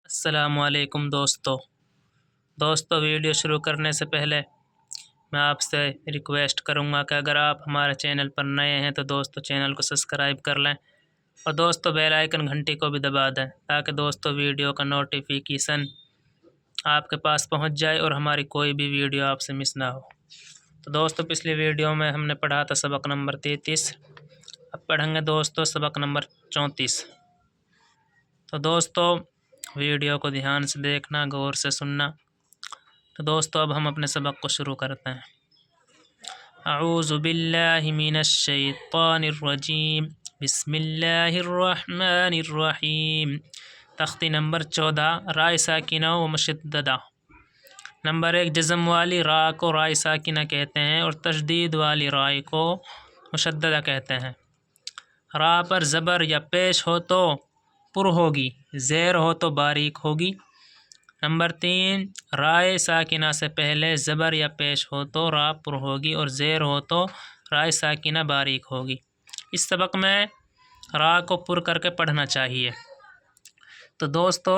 السلام علیکم دوستو ویڈیو شروع کرنے سے پہلے میں آپ سے ریکویسٹ کروں گا کہ اگر آپ ہمارے چینل پر نئے ہیں تو دوستو چینل کو سبسکرائب کر لیں اور دوستو بیل آئیکن گھنٹی کو بھی دبا دیں تاکہ دوستو ویڈیو کا نوٹیفیکیشن آپ کے پاس پہنچ جائے اور ہماری کوئی بھی ویڈیو آپ سے مس نہ ہو۔ تو دوستو پچھلی ویڈیو میں ہم نے پڑھا تھا سبق نمبر 33، اب پڑھیں گے دوستو سبق نمبر 34۔ تو دوستو ویڈیو کو دھیان سے دیکھنا، غور سے سننا۔ تو دوستو اب ہم اپنے سبق کو شروع کرتے ہیں۔ اعوذ باللہ من الشیطان الرجیم، بسم اللہ الرحمن الرحیم۔ تختی نمبر 14، رائے ساکنہ و مشددہ۔ نمبر 1، جزم والی را کو رائے ساکنہ کہتے ہیں اور تشدید والی رائے کو مشددہ کہتے ہیں۔ را پر زبر یا پیش ہو تو پر ہوگی، زیر ہو تو باریک ہوگی۔ نمبر 3، رائے ساکنہ سے پہلے زبر یا پیش ہو تو را پر ہوگی اور زیر ہو تو رائے ساکنہ باریک ہوگی۔ اس سبق میں را کو پر کر کے پڑھنا چاہیے۔ تو دوستو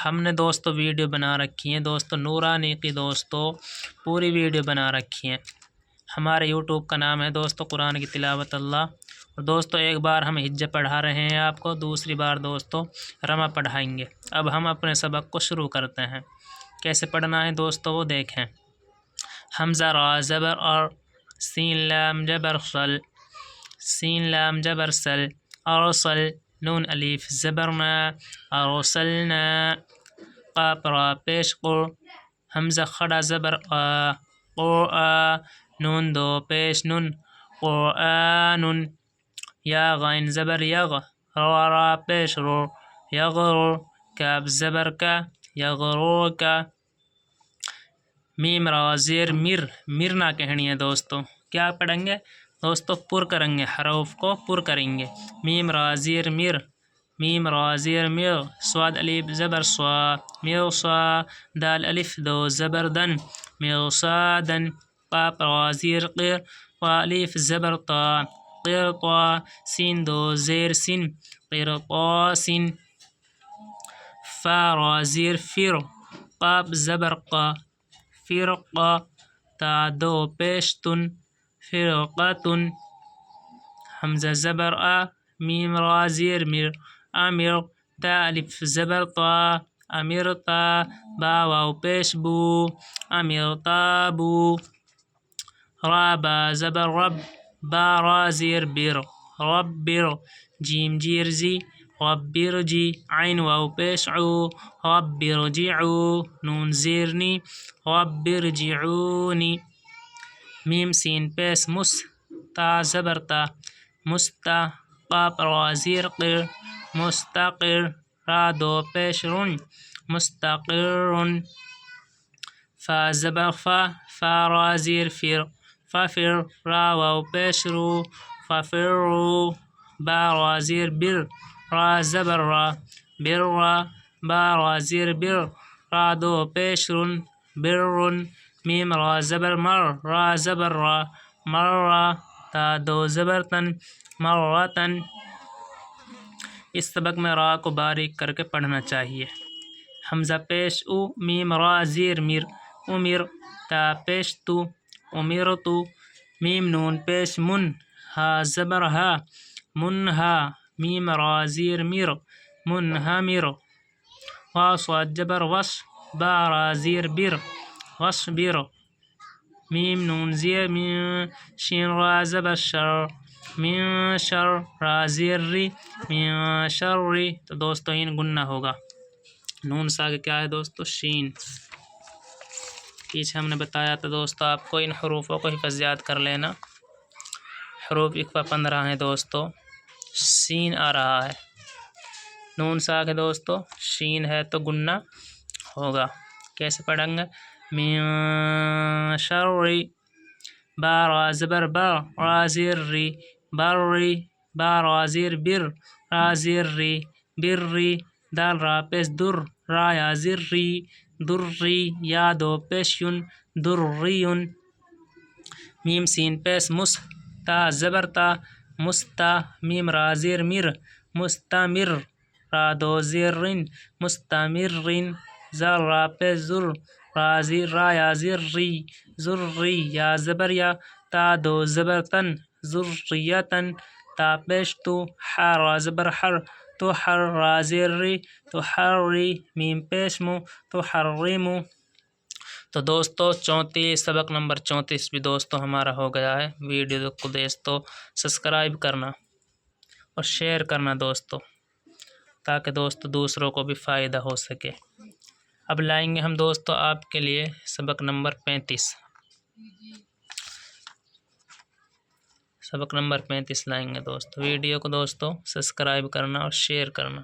ہم نے ویڈیو بنا رکھی ہیں نورانی کی پوری ویڈیو بنا رکھی ہیں۔ ہمارے یوٹیوب کا نام ہے قرآن کی تلاوت اللہ۔ اور ایک بار ہم ہجہ پڑھا رہے ہیں آپ کو، دوسری بار رمہ پڑھائیں گے۔ اب ہم اپنے سبق کو شروع کرتے ہیں۔ کیسے پڑھنا ہے وہ دیکھیں۔ حمزہ را زبر اور، سین لام جبر صل، سین لام جبر سل، ارسل، نون الف زبرنا، ارسلنا، قاف را پیش قر، حمزہ خڑا زبر آ، قرآ، نون دو پیش نون، قرآن، یا غین زبر یغ، را پیش رو، یغر، کاف زبر کا، یغرو کا، میم را زیر مر، مر نہ کہنی ہے کیا پڑھیں گے پر کریں گے، حروف کو پر کریں گے۔ میم را زیر مر، میم را زیر مر، صاد الف زبر صا، مرصا، دال الف دو زبر دن، مرصادن، قاف را زیر قر، قا الف زبر طا، قرطا، سین دو زیر سن، قرطاسن، فا را زیر فر، قاف زبر قا، فرقا، تا دو پیش تن، فرقتن، حمزہ زبر آ، میم را زیر مر، امر، تا الف زبر طا، امرتا، با واو پیش بو، امرتابو، را با زبر رب، با را زیر بر، ربر، جیم جیر زی، ربر جی، عین واو پیش عو، ربر جعو، نون زیرنی، ربر جعونی، میم سین پیش مس، تا زبر تا، مستا، قاف را زیر قر، مستقر، را دو پیش رن، مستقر، فا زبر فا، فا را زیر فر، ففر، را واو پیش رو، ففرو، با را زیر بر، را زبر را، بر را، با را زیر بر، را دو پیش رن، برن، میم را زبر مر، را زبر را، مر، تا دو زبر تن، مرتن۔ اس سبق میں را کو باریک کر کے پڑھنا چاہیے۔ حمزہ پیش او، میم را زیر مر، امر، تا پیش تو، امرتو، میم نون پیش من، ہا زبر ہا، منہا، میم را زیر مر، منہمر، واو صاد جبر وش، با را زیر بر، وشبر، میم نون زیر من، شین را زبر شر، من شر، را زیر ری، من شر۔ تو این گنہ ہوگا۔ نون ساگ کیا ہے شین۔ پیچھے ہم نے بتایا تھا آپ کو ان حروفوں کو حفظ یاد کر لینا۔ حروف اخفا 15 ہیں سین آ رہا ہے، نون ساگ ہے شین ہے تو گنہ ہوگا۔ کیسے پڑھیں گے؟ من شر، با را زبر بر، را زیر ری، بری، با را زیر بر، را زیر ری، بری، دال را پیش در، را یا زیر ری، دری، یا دو پیش یون، دریون، میم سین پیش مس، تا زبر تا، مستا، میم را زیر مر، مستمر، را دو زیر مستمر زر را پہ زر رازی را یا زر ری ذری یا زبر یا تا دو زبر تن ذریتن تا پیش تو حر را زبر حر تو حر را زیر ری تو حر ری میم پیش مو تو حرمو۔ تو دوستو سبق نمبر 34 بھی دوستو ہمارا ہو گیا ہے۔ ویڈیو کو دوستو سبسکرائب کرنا اور شیئر کرنا دوستو، تاکہ دوستو دوسروں کو بھی فائدہ ہو سکے۔ اب لائیں گے ہم دوستو آپ کے لیے سبق نمبر 35۔ سبق نمبر 35 لائیں گے دوستو۔ ویڈیو کو دوستو سبسکرائب کرنا اور شیئر کرنا۔